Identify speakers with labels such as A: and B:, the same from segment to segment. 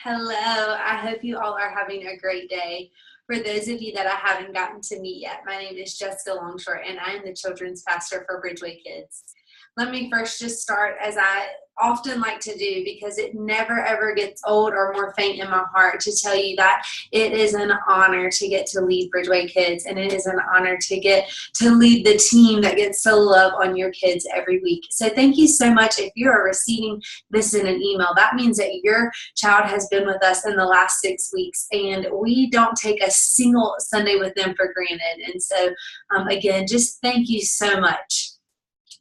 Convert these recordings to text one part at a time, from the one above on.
A: Hello, I hope you all are having a great day. For those of you that I haven't gotten to meet yet, my name is Jessica Longshore and I am the children's pastor for Bridgeway Kids. Let me first just start as I often like to do, because it never ever gets old or more faint in my heart to tell you that it is an honor to get to lead Bridgeway Kids, and it is an honor to get to lead the team that gets to love on your kids every week. So thank you so much. If you are receiving this in an email, that means that your child has been with us in the last 6 weeks, and we don't take a single Sunday with them for granted. And so again, just thank you so much.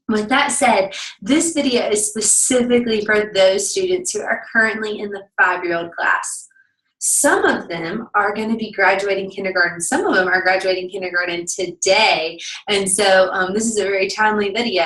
A: With that said, this video is specifically for those students who are currently in the 5-year-old class. Some of them are going to be graduating kindergarten. Some of them are graduating kindergarten today. And so this is a very timely video.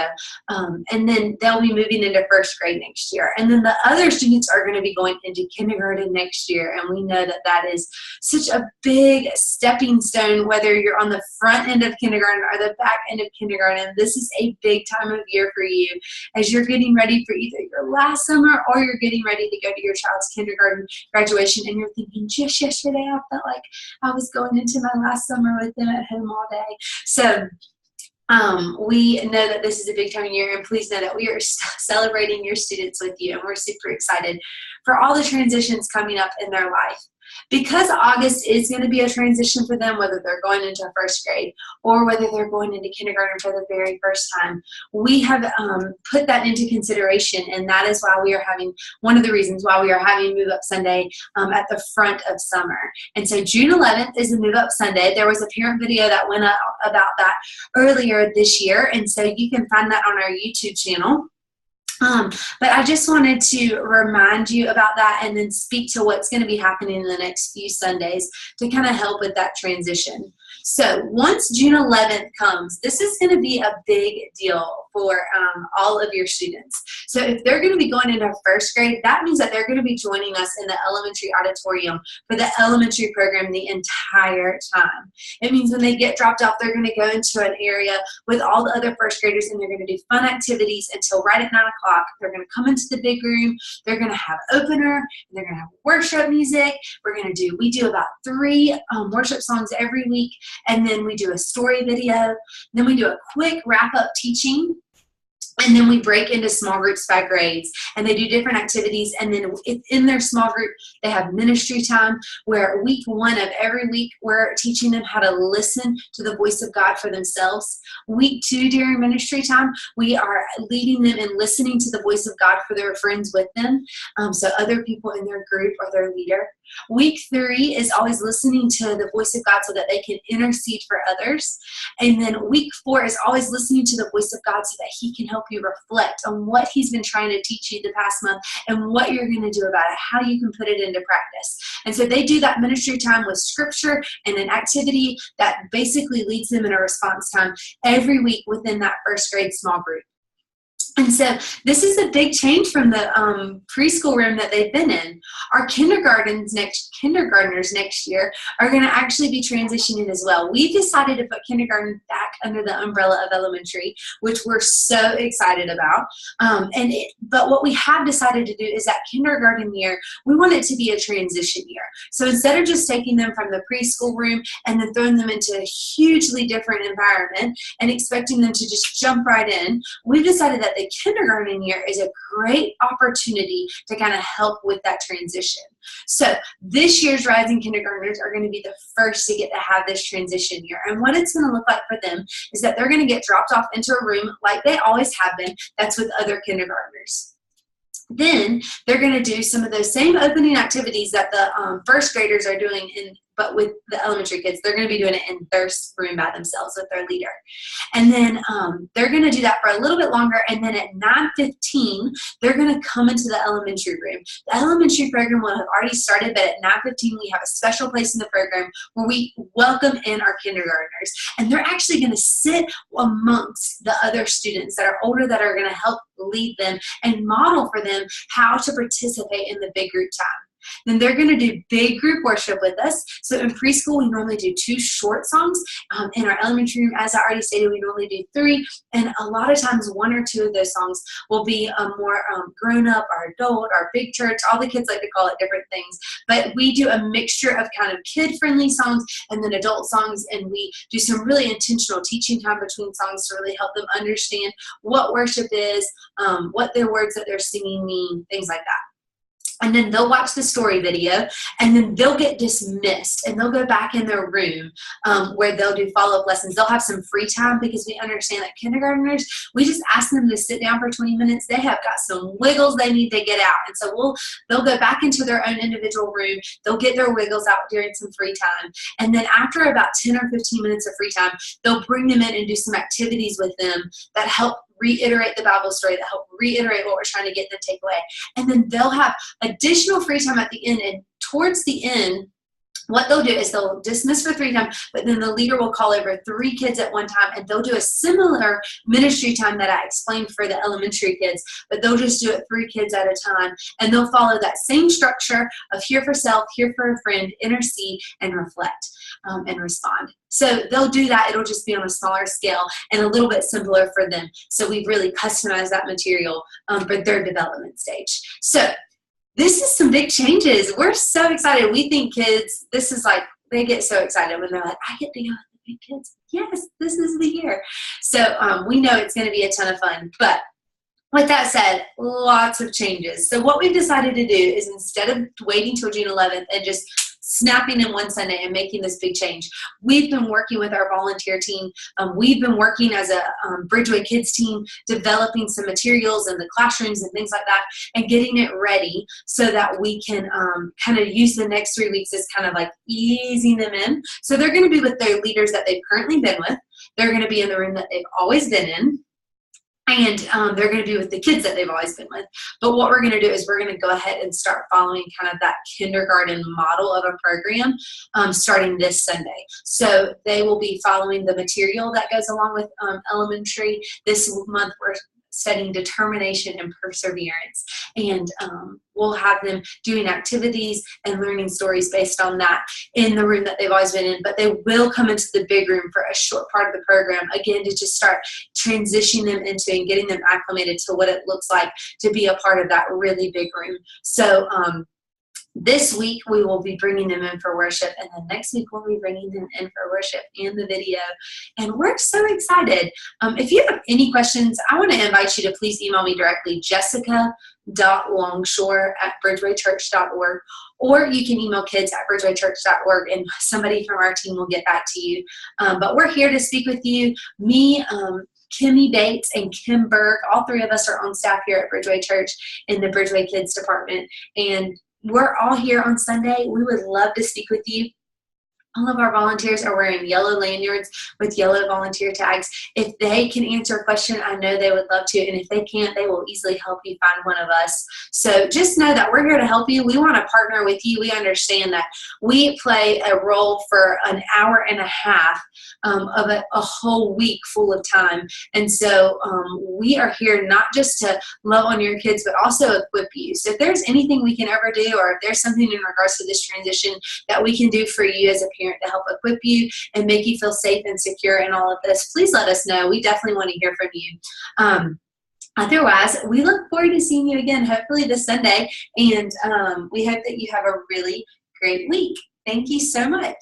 A: And then they'll be moving into first grade next year. And then the other students are going to be going into kindergarten next year. And we know that that is such a big stepping stone, whether you're on the front end of kindergarten or the back end of kindergarten. This is a big time of year for you as you're getting ready for either your last summer or you're getting ready to go to your child's kindergarten graduation. And you're thinking, just yesterday I felt like I was going into my last summer with them at home all day. So we know that this is a big time of year, and please know that we are celebrating your students with you, and we're super excited for all the transitions coming up in their life. Because August is going to be a transition for them, whether they're going into first grade or whether they're going into kindergarten for the very first time, we have put that into consideration, and that is why we are having, one of the reasons why we are having Move Up Sunday at the front of summer. And so June 11th is a Move Up Sunday. There was a parent video that went up about that earlier this year, and so you can find that on our YouTube channel. But I just wanted to remind you about that and then speak to what's going to be happening in the next few Sundays to kind of help with that transition. So once June 11th comes, this is going to be a big deal for all of your students. So if they're going to be going into first grade, that means that they're going to be joining us in the elementary auditorium for the elementary program the entire time. It means when they get dropped off, they're going to go into an area with all the other first graders, and they're going to do fun activities until right at 9 o'clock. They're going to come into the big room. They're going to have opener. And they're going to have worship music. We do about 3 worship songs every week, and then we do a story video. Then we do a quick wrap-up teaching. And then we break into small groups by grades, and they do different activities. And then in their small group, they have ministry time, where week 1 of every week, we're teaching them how to listen to the voice of God for themselves. Week 2, during ministry time, we are leading them in listening to the voice of God for their friends with them. So other people in their group are their leader. Week 3 is always listening to the voice of God so that they can intercede for others. And then week 4 is always listening to the voice of God so that He can help you reflect on what He's been trying to teach you the past month and what you're going to do about it, how you can put it into practice. And so they do that ministry time with scripture and an activity that basically leads them in a response time every week within that first grade small group. And so this is a big change from the preschool room that they've been in. Our kindergartners next year are going to actually be transitioning as well. We've decided to put kindergarten back under the umbrella of elementary, which we're so excited about. But what we have decided to do is that kindergarten year, we want it to be a transition year. So instead of just taking them from the preschool room and then throwing them into a hugely different environment and expecting them to just jump right in, we've decided that the kindergarten year is a great opportunity to kind of help with that transition. So this year's rising kindergartners are going to be the first to get to have this transition year. And what it's going to look like for them is that they're going to get dropped off into a room like they always have been, that's with other kindergartners. Then they're going to do some of those same opening activities that the first graders are doing but with the elementary kids. They're going to be doing it in their room by themselves with their leader. And then they're going to do that for a little bit longer. And then at 9:15, they're going to come into the elementary room. The elementary program will have already started, but at 9:15, we have a special place in the program where we welcome in our kindergartners. And they're actually going to sit amongst the other students that are older, that are going to help lead them and model for them how to participate in the big group time. Then they're going to do big group worship with us. So in preschool, we normally do 2 short songs. In our elementary room, as I already stated, we normally do 3. And a lot of times 1 or 2 of those songs will be a more grown-up or adult or big church. All the kids like to call it different things. But we do a mixture of kind of kid-friendly songs and then adult songs. And we do some really intentional teaching time between songs to really help them understand what worship is, what their words that they're singing mean, things like that. And then they'll watch the story video, and then they'll get dismissed, and they'll go back in their room where they'll do follow-up lessons. They'll have some free time because we understand that kindergartners, we just ask them to sit down for 20 minutes. They have got some wiggles they need to get out. And so they'll go back into their own individual room. They'll get their wiggles out during some free time. And then after about 10 or 15 minutes of free time, they'll bring them in and do some activities with them that help reiterate the Bible story, that help reiterate what we're trying to get them to take away. And then they'll have additional free time at the end. And towards the end, what they'll do is they'll dismiss for 3 times, but then the leader will call over 3 kids at one time, and they'll do a similar ministry time that I explained for the elementary kids, but they'll just do it 3 kids at a time. And they'll follow that same structure of hear for self, hear for a friend, intercede, and reflect and respond. So they'll do that. It'll just be on a smaller scale and a little bit simpler for them. So we've really customized that material for their development stage. So this is some big changes. We're so excited. We think kids, this is like, they get so excited when they're like, I get to go with the big kids. Yes, this is the year. So we know it's going to be a ton of fun. But with that said, lots of changes. So what we've decided to do is instead of waiting till June 11th and just snapping in one Sunday and making this big change, we've been working with our volunteer team. We've been working as a Bridgeway Kids team, developing some materials in the classrooms and things like that, and getting it ready so that we can kind of use the next 3 weeks as kind of like easing them in. So they're going to be with their leaders that they've currently been with. They're going to be in the room that they've always been in. And they're going to be with the kids that they've always been with. But what we're going to do is we're going to go ahead and start following kind of that kindergarten model of a program starting this Sunday. So they will be following the material that goes along with elementary. This month we're studying determination and perseverance. And we'll have them doing activities and learning stories based on that in the room that they've always been in. But they will come into the big room for a short part of the program, again, to just start transitioning them into and getting them acclimated to what it looks like to be a part of that really big room. So this week, we will be bringing them in for worship, and then next week, we'll be bringing them in for worship and the video, and we're so excited. If you have any questions, I want to invite you to please email me directly, jessica.longshore@bridgewaychurch.org, or you can email kids@bridgewaychurch.org, and somebody from our team will get back to you. But we're here to speak with you. Me, Kimmy Bates, and Kim Berg, all 3 of us are on staff here at Bridgeway Church in the Bridgeway Kids department, and we're all here on Sunday. We would love to speak with you. All of our volunteers are wearing yellow lanyards with yellow volunteer tags. If they can answer a question, I know they would love to. And if they can't, they will easily help you find one of us. So just know that we're here to help you. We want to partner with you. We understand that we play a role for an hour and a half of a whole week full of time. And so we are here not just to love on your kids, but also equip you. So if there's anything we can ever do, or if there's something in regards to this transition that we can do for you as a parent to help equip you and make you feel safe and secure in all of this, please let us know. We definitely want to hear from you. Otherwise, we look forward to seeing you again, hopefully this Sunday, and we hope that you have a really great week. Thank you so much.